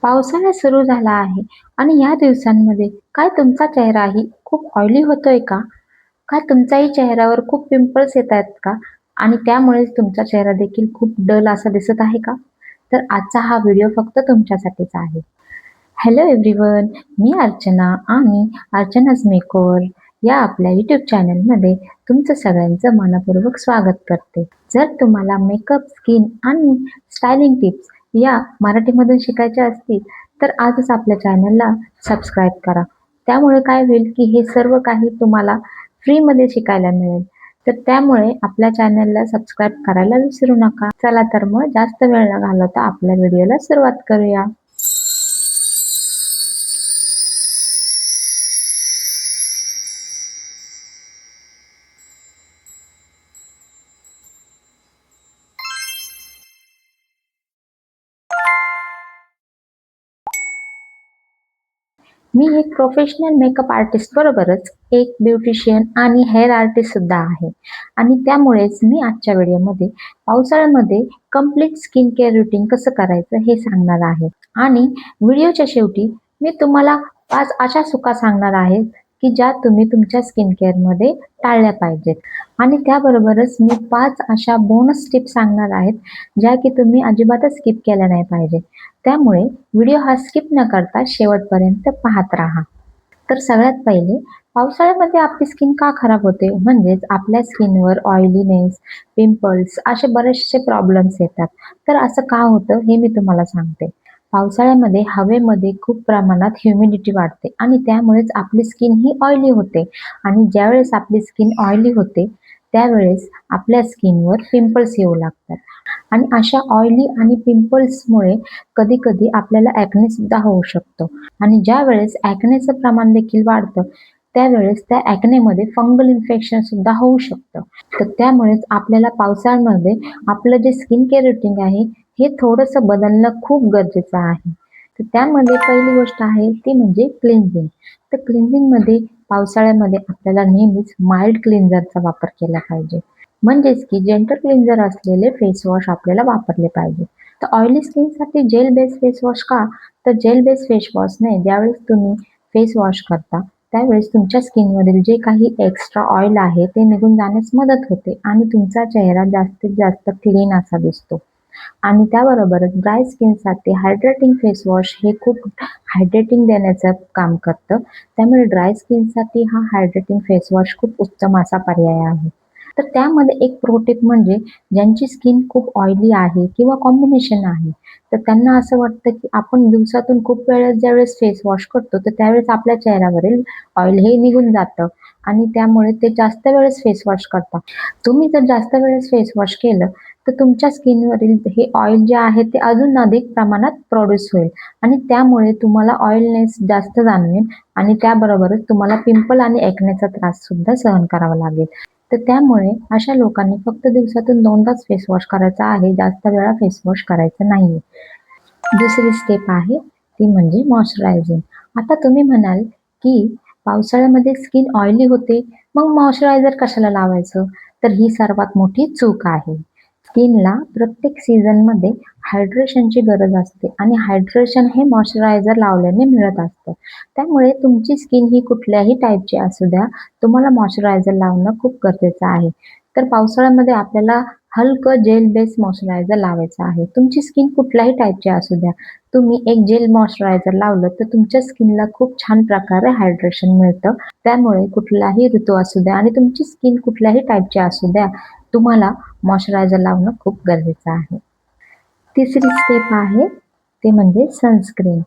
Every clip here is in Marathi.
पावसाळा सुरू झाला आहे आणि या दिवसांमध्ये काय तुमचा चेहराही खूप ऑइली होतोय का? का तुमच्याही चेहऱ्यावर खूप पिंपल्स येत आहेत का? आणि त्यामुळेच तुमचा चेहरा देखील खूप डल असा दिसत आहे का? तर आजचा हा व्हिडिओ फक्त तुमच्यासाठीच आहे. हॅलो एव्हरीवन, मी अर्चना आणि अर्चनाज मेकओव्हर या आपल्या यूट्यूब चॅनलमध्ये तुमचं सगळ्यांचं मनपूर्वक स्वागत करते. जर तुम्हाला मेकअप, स्किन आणि स्टायलिंग टिप्स या मराठीमधून शिकायच्या असतील तर आजच आपल्या चॅनलला सबस्क्राईब करा. त्यामुळे काय होईल की हे सर्व काही तुम्हाला फ्रीमध्ये शिकायला मिळेल. तर त्यामुळे आपल्या चॅनलला सबस्क्राईब करायला विसरू नका. चला तर मग जास्त वेळ न घालवता आपल्या व्हिडिओला सुरुवात करूया. मी एक प्रोफेशनल मेकअप आर्टिस्ट बरोबरच एक ब्युटिशियन आणि हेअर आर्टिस्ट सुद्धा आहे. आणि त्यामुळेच मी आजच्या व्हिडिओमध्ये पावसाळ्यामध्ये कंप्लीट स्किन केअर रुटीन कसं करायचं हे सांगणार आहे. आणि व्हिडिओच्या शेवटी मी तुम्हाला 5 अशा चुका सांगणार आहे की ज्या तुम्ही तुमच्या स्किन केअरमध्ये टाळल्या पाहिजेत. आणि त्याबरोबरच मी 5 अशा बोनस टिप्स सांगणार आहेत ज्या की तुम्ही अजिबातच स्किप केल्या नाही पाहिजे. त्यामुळे व्हिडिओ हा स्किप न करता शेवटपर्यंत पाहत राहा. तर सगळ्यात पहिले पावसाळ्यामध्ये आपली स्किन का खराब होते? म्हणजेच आपल्या स्किनवर ऑइलीनेस, पिंपल्स असे बरेचसे प्रॉब्लेम्स येतात. तर असं का होतं हे मी तुम्हाला सांगते. पावसाळ्यामध्ये हवेमध्ये खूप प्रमाणात ह्युमिडिटी वाढते आणि त्यामुळेच आपली स्किन ही ऑइली होते. आणि ज्यावेळेस आपली स्किन ऑइली होते त्यावेळेस आपल्या स्किनवर पिंपल्स येऊ लागतात. आणि अशा ऑइली आणि पिंपल्समुळे कधी-कधी आपल्याला ॲक्ने सुद्धा होऊ शकतो. आणि ज्यावेळेस ॲक्नेचं प्रमाण देखील वाढतं, त्यावेळेस त्या ॲक्नेमध्ये फंगल इन्फेक्शन सुद्धा होऊ शकतं. तर त्यामुळेच आपल्याला पावसाळ्यामध्ये आपलं जे स्किन केअर रुटीन आहे, हे थोडंसं बदलणं खूप गरजेचं आहे. तर त्यामध्ये पहिली गोष्ट आहे ती म्हणजे क्लिन्झिंग. तर क्लिन्झिंगमध्ये पावसाळ्यामध्ये आपल्याला नेहमीच माइल्ड क्लिन्झरचा वापर केला पाहिजे. म्हणजेच की जेंटल क्लिन्झर असलेले फेस वॉश आपल्याला वापरले पाहिजे. तर ऑइली स्किनसाठी जेल बेस फेस वॉश का? तर जेल बेस फेस वॉशने ज्यावेळेस तुम्ही फेस वॉश करता त्यावेळेस तुमच्या स्किनवरील जे काही एक्स्ट्रा ऑइल आहे ते निघून जाण्यास मदत होते आणि तुमचा चेहरा जास्तीत जास्त क्लीन असा दिसतो. आणि त्याबरोबरच ड्राय स्किनसाठी हायड्रेटिंग फेस वॉश हे खूप हायड्रेटिंग देण्याचं काम करतं. त्यामुळे ड्राय स्किनसाठी हा हायड्रेटिंग फेस वॉश खूप उत्तम असा पर्याय आहे. तर त्यामध्ये एक प्रो टिप म्हणजे ज्यांची स्किन खूप ऑइली आहे किंवा कॉम्बिनेशन आहे, तर त्यांना असं वाटतं की आपण दिवसातून खूप वेळेस ज्यावेळेस फेस वॉश करतो, तर त्यावेळेस आपल्या चेहऱ्यावरील ऑइल हे निघून जातं आणि त्यामुळे ते जास्त वेळेस फेस वॉश करतात. तुम्ही जर जास्त वेळेस फेस वॉश केलं, तर तुमच्या स्किनवरील हे ऑइल जे आहे ते अजून अधिक प्रमाणात प्रोड्यूस होईल आणि त्यामुळे तुम्हाला ऑइलनेस जास्त जाणवेल आणि त्याबरोबरच तुम्हाला पिंपल आणि ॲक्नेचा त्रास सुद्धा सहन करावा लागेल. तर त्यामुळे अशा लोकांनी फक्त दिवसातून 2दाच फेस वॉश करायचा आहे, जास्त वेळा फेस वॉश करायचं नाहीये. दुसरी स्टेप आहे ती म्हणजे मॉइश्चरायझिंग. आता तुम्ही म्हणाल, की पावसाळ्यामध्ये स्किन ऑइली होते, मग मॉइश्चरायझर कशाला लावायचं? तर ही सर्वात मोठी चूक आहे. स्किनला प्रत्येक सीझनमध्ये हायड्रेशनची गरज असते आणि हायड्रेशन हे मॉइश्चरायझर लावल्याने मिळत असतं. त्यामुळे तुमची स्किन ही कुठल्याही टाईपची असू द्या, तुम्हाला मॉइश्चरायझर लावणं खूप गरजेचं आहे. तर पावसाळ्यामध्ये आपल्याला हलकं जेल बेस मॉइश्चरायझर लावायचं आहे. तुमची स्किन कुठल्याही टाईपची असू द्या. तुम्ही एक जेल मॉइश्चरायझर लावलं तर तुमच्या स्किनला खूप छान प्रकारे हायड्रेशन मिळतं. त्यामुळे कुठलाही ऋतू असू द्या आणि तुमची स्किन कुठल्याही टाईपची असू द्या, तुम्हाला मॉइश्चरायझर लावणं खूप गरजेचं आहे. तिसरी स्टेप आहे ते म्हणजे सनस्क्रीन.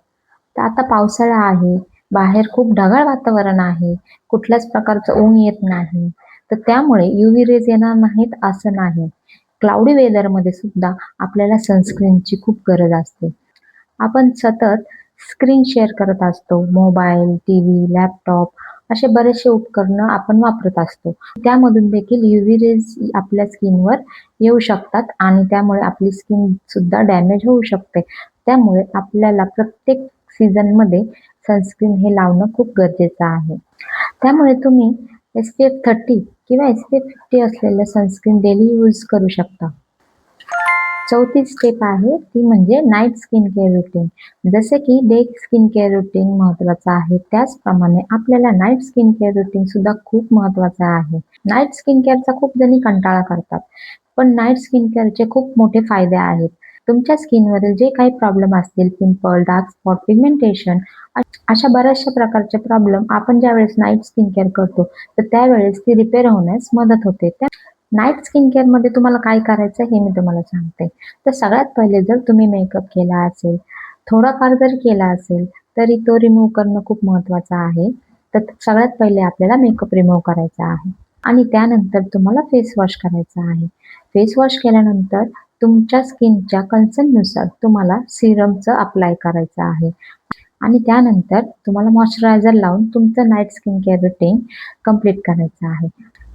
तर आता पावसाळा आहे, बाहेर खूप ढगाळ वातावरण आहे, कुठल्याच प्रकारचं ऊन येत नाही. तर त्यामुळे यूव्ही रेज येणार नाहीत असं नाही. क्लाउडी वेदरमध्ये सुद्धा आपल्याला सनस्क्रीनची खूप गरज असते. आपण सतत स्क्रीन शेअर करत असतो. मोबाईल, टीव्ही, लॅपटॉप असे बरेचसे उपकरणं आपण वापरत असतो. त्यामधून देखील यूव्ही रेज आपल्या स्किनवर येऊ शकतात आणि त्यामुळे आपली स्किन सुद्धा डॅमेज होऊ शकते. त्यामुळे आपल्याला प्रत्येक सीझनमध्ये सनस्क्रीन हे लावणं खूप गरजेचं आहे. त्यामुळे तुम्ही SPF 30 किंवा SPF 50 असलेलं सनस्क्रीन डेली यूज करू शकता. चौथी स्टेप आहे ती म्हणजे नाईट स्किन केअर रुटीन. जसे की डे स्किन केअर रुटीन महत्वाचं आहे, त्याचप्रमाणे आपल्याला नाईट स्किन केअर रुटीन सुद्धा खूप महत्वाचं आहे. नाईट स्किन केअरचा खूप जणी कंटाळा करतात, पण नाईट स्किन केअरचे खूप मोठे फायदे आहेत. तुमच्या स्किनवरील जे काही प्रॉब्लेम असतील, पिंपल, डार्क स्पॉट, पिगमेंटेशन अशा बऱ्याचशा प्रकारचे प्रॉब्लेम आपण ज्यावेळेस नाईट स्किन केअर करतो, तर त्यावेळेस ती रिपेअर होण्यास मदत होते. नाईट स्किन केअरमध्ये तुम्हाला काय करायचं हे मी तुम्हाला सांगते. तर सगळ्यात पहिले जर तुम्ही मेकअप केला असेल, थोडाफार जरी केला असेल, तरी तो रिमूव्ह करणं खूप महत्त्वाचं आहे. तर सगळ्यात पहिले आपल्याला मेकअप रिमूव्ह करायचा आहे आणि त्यानंतर तुम्हाला फेस वॉश करायचा आहे. फेस वॉश केल्यानंतर तुमच्या स्किनच्या कन्सर्ननुसार तुम्हाला सिरमचं अप्लाय करायचं आहे आणि त्यानंतर तुम्हाला मॉइश्चरायझर लावून तुमचं night skin care routine complete करायचं आहे.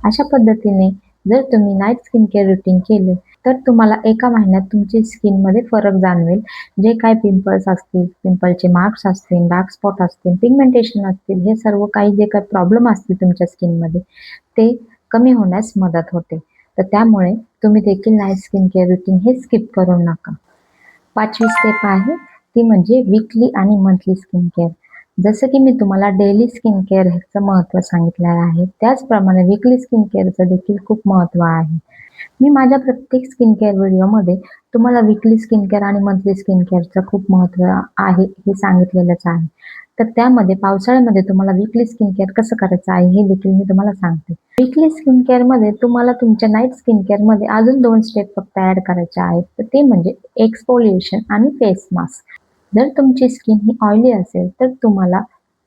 अशा पद्धतीने जर तुम्ही नाईट स्किन केअर रुटीन केले, तर तुम्हाला एका महिन्यात तुमची स्किनमध्ये फरक जाणवेल. जे काही पिंपल्स असतील, पिंपलचे मार्क्स असतील, डार्क स्पॉट असतील, पिगमेंटेशन असतील, हे सर्व काही जे काही प्रॉब्लेम असतील तुमच्या स्किनमध्ये, ते कमी होण्यास मदत होते. तर त्यामुळे तुम्ही देखील नाईट स्किन केअर रुटीन हे स्किप करू नका. 5वी स्टेप आहे ती म्हणजे वीकली आणि मंथली स्किन केअर. जसं की मी तुम्हाला डेली स्किन केअर ह्याचं महत्त्व सांगितलेलं आहे, त्याचप्रमाणे वीकली स्किन केअरचं देखील खूप महत्त्व आहे. मी माझ्या प्रत्येक स्किन केअर व्हिडिओमध्ये तुम्हाला वीकली स्किन केअर आणि मंथली स्किन केअरचं खूप महत्त्व आहे हे सांगितलेलंच आहे. तर त्यामध्ये पावसाळ्यामध्ये तुम्हाला वीकली स्किन केअर कसं करायचं आहे हे देखील मी तुम्हाला सांगते. वीकली स्किन केअरमध्ये तुम्हाला तुमच्या नाईट स्किन केअरमध्ये अजून 2 स्टेप फक्त ॲड करायच्या आहेत. तर ते म्हणजे एक्सफोलिएशन आणि फेस मास्क. जर तुमची स्किन ही ऑइली असेल, तर तुम्हाला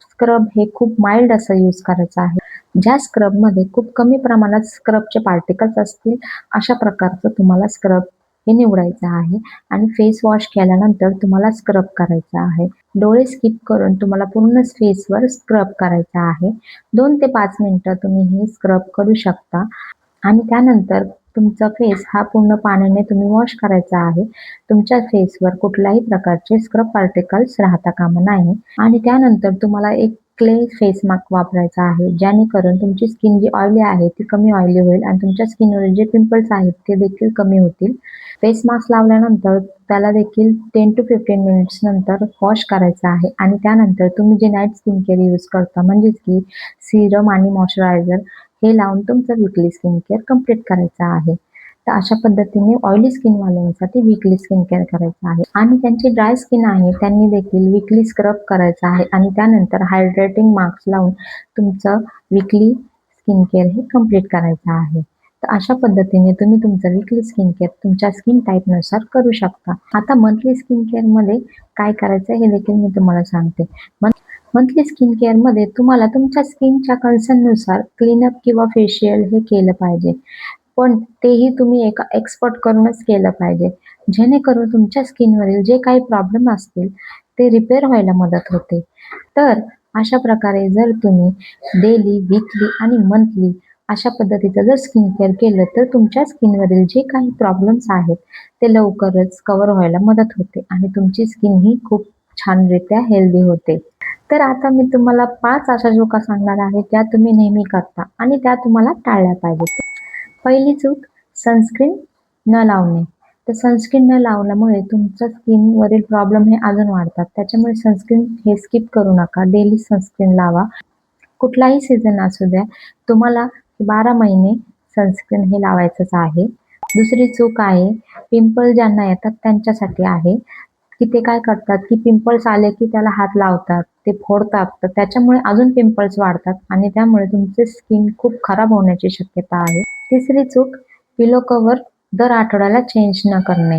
स्क्रब हे खूप माइल्ड असं यूज करायचं आहे. ज्या स्क्रबमध्ये खूप कमी प्रमाणात स्क्रबचे पार्टिकल्स असतील, अशा प्रकारचं तुम्हाला स्क्रब हे निवडायचं आहे आणि फेस वॉश केल्यानंतर तुम्हाला स्क्रब करायचं आहे. डोळे स्किप करून तुम्हाला पूर्ण फेसवर स्क्रब करायचं आहे. 2 ते 5 मिनिटं तुम्ही हे स्क्रब करू शकता आणि त्यानंतर तुमचा फेस हा पूर्ण पाण्याने तुम्ही वॉश करायचा आहे. तुमच्या फेसवर कुठल्याही प्रकारचे स्क्रब पार्टिकल्स राहता कामा नये आणि त्यानंतर तुम्हाला एक क्ले फेस मास्क वापरायचा आहे, जेणेकरून तुमची स्किन जी ऑइली आहे ती कमी ऑइली होईल आणि तुमच्या स्किनवर जे पिंपल्स आहेत ते देखील कमी होतील. फेस मास्क लावल्यानंतर त्याला देखील 10 to 15 मिनिट्स नंतर वॉश करायचं आहे आणि त्यानंतर तुम्ही जे नाईट स्किन केअर यूज करता म्हणजेच की सीरम आणि मॉइश्चरायझर हे लावून तुमचं वीकली स्किन केअर कंप्लीट करायचं आहे. तर अशा पद्धतीने ऑइली स्किनवाल्यांसाठी वीकली स्किन केअर करायचं आहे आणि ज्यांची ड्राय स्किन आहे त्यांनी देखील वीकली स्क्रब करायचं आहे आणि त्यानंतर हायड्रेटिंग मास्क लावून तुमचं वीकली स्किन केअर हे कंप्लीट करायचं आहे. तर अशा पद्धतीने तुम्ही तुमचं वीकली स्किन केअर तुमच्या स्किन टाईपनुसार करू शकता. आता मंथली स्किन केअरमध्ये काय करायचं हे देखील मी तुम्हाला सांगते. मंथली स्किन केअरमध्ये तुम्हाला तुमच्या स्किनच्या कन्सर्ननुसार क्लीनअप किंवा फेशियल हे केलं पाहिजे. पण तेही तुम्ही एका एक्सपर्ट करूनच केलं पाहिजे. जेणेकरून तुमच्या स्किनवरील जे काही प्रॉब्लेम असतील ते रिपेअर व्हायला मदत होते. तर अशा प्रकारे जर तुम्ही डेली, वीकली आणि मंथली अशा पद्धतीचं जर स्किन केअर केलं तर तुमच्या स्किनवरील जे काही प्रॉब्लेम्स आहेत ते लवकरच कव्हर व्हायला मदत होते आणि तुमची स्किन ही खूप छानरित्या हेल्दी होते. तर आता मी तुम्हाला 5 अशा चुका सांगणार आहे, त्या तुम्ही नेहमी करता आणि त्या तुम्हाला टाळल्या पाहिजेत. पहिली चूक सनस्क्रीन न लावणे. तर सनस्क्रीन न लावल्यामुळे तुमच्या स्किनवरील प्रॉब्लेम हे अजून वाढतात. त्याच्यामुळे सनस्क्रीन हे स्किप करू नका. डेली सनस्क्रीन लावा. कुठलाही सीझन असू द्या, तुम्हाला 12 महिने सनस्क्रीन हे लावायचंच आहे. दुसरी चूक आहे, पिंपल ज्यांना येतात त्यांच्यासाठी आहे, की ते काय करतात, की पिंपल्स आले की त्याला हात लावतात, ते फोडतात. तर त्याच्यामुळे अजून पिंपल्स वाढतात आणि त्यामुळे तुमची स्किन खूप खराब होण्याची शक्यता आहे. तिसरी चूक, पिलो कव्हर दर आठवड्याला चेंज न करणे.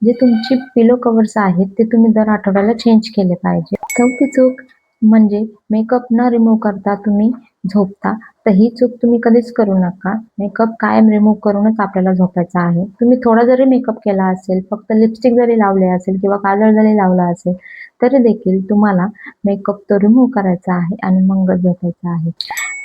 जे तुमची पिलो कव्हर्स आहेत ते तुम्ही दर आठवड्याला चेंज केले पाहिजे. चौथी चूक म्हणजे मेकअप न रिमूव्ह करता तुम्ही झोपता. तर ही चूक तुम्ही कधीच करू नका. मेकअप कायम रिमूव्ह करूनच आपल्याला झोपायचं आहे. तुम्ही थोडा जरी मेकअप केला असेल, फक्त लिपस्टिक जरी लावले असेल किंवा काजळ जरी लावला असेल, तरी देखील तुम्हाला मेकअप तो रिमूव्ह करायचा आहे आणि मगच झोपायचं आहे.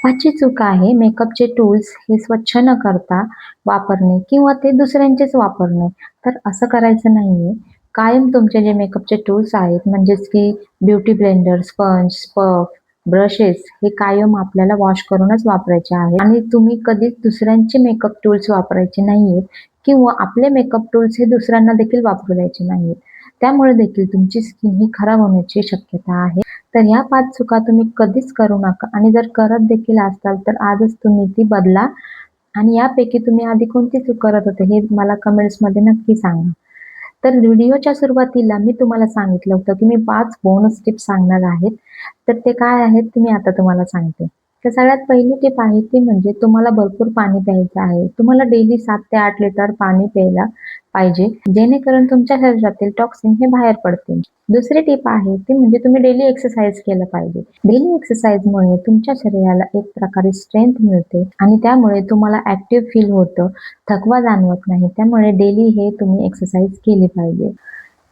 5वी चूक आहे मेकअपचे टूल्स हे स्वच्छ न करता वापरणे किंवा ते दुसऱ्यांचेच वापरणे. तर असं करायचं नाहीये. कायम तुमचे जे मेकअपचे टूल्स आहेत म्हणजेच की beauty blender, sponge, puff brushes हे कायम आपल्याला वॉश करूनच वापरायचे आहेत आणि तुम्ही कधीच दुसऱ्यांचे मेकअप टूल्स वापरायचे नाहीयेत किंवा आपले मेकअप टूल्स हे दुसऱ्यांना देखील वापरू द्यायचे नाहीयेत. त्यामुळे देखील तुमची स्किन ही खराब होण्याची शक्यता आहे. तर ह्या 5 चुका तुम्ही कधीच करू नका आणि जर करत देखील असाल तर आजच तुम्ही ती बदला आणि यापैकी तुम्ही आधी कोणती चूक करत होते हे मला कमेंट्समध्ये नक्की सांगा. तर व्हिडिओच्या सुरुवातीला मी तुम्हाला सांगितलं होतं, की मी 5 बोनस टिप्स सांगणार आहेत. तर ते काय आहेत ते मी आता तुम्हाला सांगते. तर सगळ्यात पहिली टिप आहे ती म्हणजे तुम्हाला भरपूर पाणी प्यायचं आहे. तुम्हाला डेली 7 ते 8 लिटर पाणी प्यायला पाहिजे, जेणेकरून तुमच्या शरीरातील टॉक्सिन हे बाहेर पडतील. दुसरी टिप आहे ती म्हणजे तुम्ही डेली एक्सरसाइज केलं पाहिजे. डेली एक्सरसाइजमुळे तुमच्या शरीराला एक प्रकारे स्ट्रेंथ मिळते आणि त्यामुळे तुम्हाला ॲक्टिव्ह फील होतं, थकवा जाणवत नाही. त्यामुळे डेली हे तुम्ही एक्सरसाइज केली पाहिजे.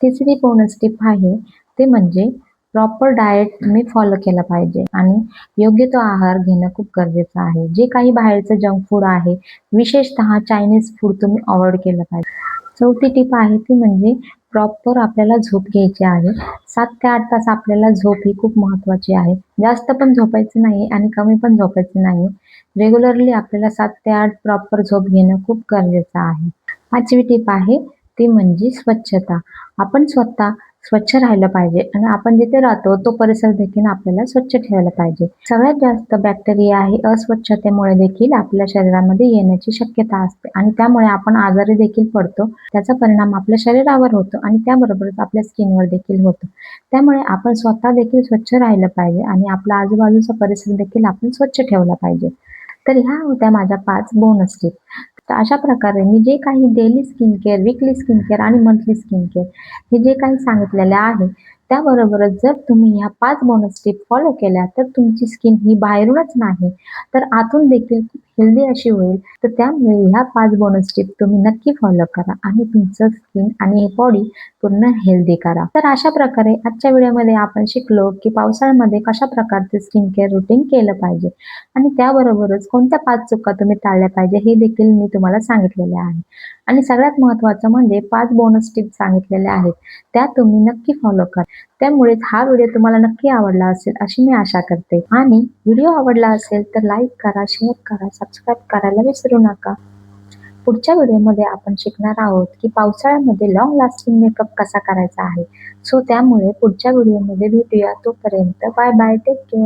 तिसरी बोनस टिप आहे ते म्हणजे प्रॉपर डाएट तुम्ही फॉलो केलं पाहिजे आणि योग्य तो आहार घेणं खूप गरजेचं आहे. जे काही बाहेरचं जंक फूड आहे, विशेषतः चायनीज फूड तुम्ही अव्हॉइड केलं पाहिजे. चौथी टिप आहे ती म्हणजे प्रॉपर आपल्याला झोप घ्यायची आहे. 7 ते 8 तास आपल्याला झोप ही खूप महत्त्वाची आहे. जास्त पण झोपायचं नाही आणि कमी पण झोपायचं नाही. रेग्युलरली आपल्याला 7 ते 8 प्रॉपर झोप घेणं खूप गरजेचं आहे. 5वी टिप आहे ती म्हणजे स्वच्छता. आपण स्वतः स्वच्छ राहिलं पाहिजे आणि आपण जिथे राहतो तो परिसर देखील आपल्याला स्वच्छ ठेवायला पाहिजे. सगळ्यात जास्त बॅक्टेरिया हे अस्वच्छतेमुळे देखील आपल्या शरीरामध्ये येण्याची शक्यता असते आणि त्यामुळे आपण आजारी देखील पडतो. त्याचा परिणाम आपल्या शरीरावर होतो आणि त्याबरोबरच आपल्या स्किनवर देखील होतो. त्यामुळे आपण स्वतः देखील स्वच्छ राहिलं पाहिजे आणि आपला आजूबाजूचा परिसर देखील आपण स्वच्छ ठेवला पाहिजे. तर ह्या होत्या माझ्या 5 बोनस टिप. तर अशा प्रकारे मी जे काही daily skin care, weekly skin care आणि मंथली स्किन केअर हे जे काही सांगितलेले आहे, त्याबरोबरच जर तुम्ही ह्या 5 बोनस टिप फॉलो केल्या, तर तुमची स्किन ही बाहेरूनच नाही, तर आतून देखील खूप हेल्दी अशी होईल. तर त्यामुळे ह्या 5 बोनस टिप तुम्ही नक्की फॉलो करा आणि तुमचं स्किन आणि बॉडी पूर्ण हेल्दी करा. तर अशा प्रकारे आजच्या व्हिडिओमध्ये आपण शिकलो, की पावसाळ्यामध्ये कशा प्रकारचे स्किन केअर रुटीन केलं पाहिजे आणि त्याबरोबरच कोणत्या 5 चुका तुम्ही टाळल्या पाहिजे हे देखील मी तुम्हाला सांगितलेले आहे. आणि सगळ्यात महत्त्वाचं म्हणजे 5 बोनस टिप्स सांगितलेल्या आहेत. त्या तुम्ही नक्की फॉलो करा. त्यामुळेच हा व्हिडिओ तुम्हाला नक्की आवडला असेल अशी मी आशा करते. आणि व्हिडिओ आवडला असेल तर लाईक करा, शेअर करा, सबस्क्राईब करायला विसरू नका. पुढच्या व्हिडिओमध्ये आपण शिकणार आहोत की पावसाळ्यामध्ये लॉंग लास्टिंग मेकअप कसा करायचा आहे. सो त्यामुळे पुढच्या व्हिडिओमध्ये भेटूया. तोपर्यंत बाय बाय. Take care.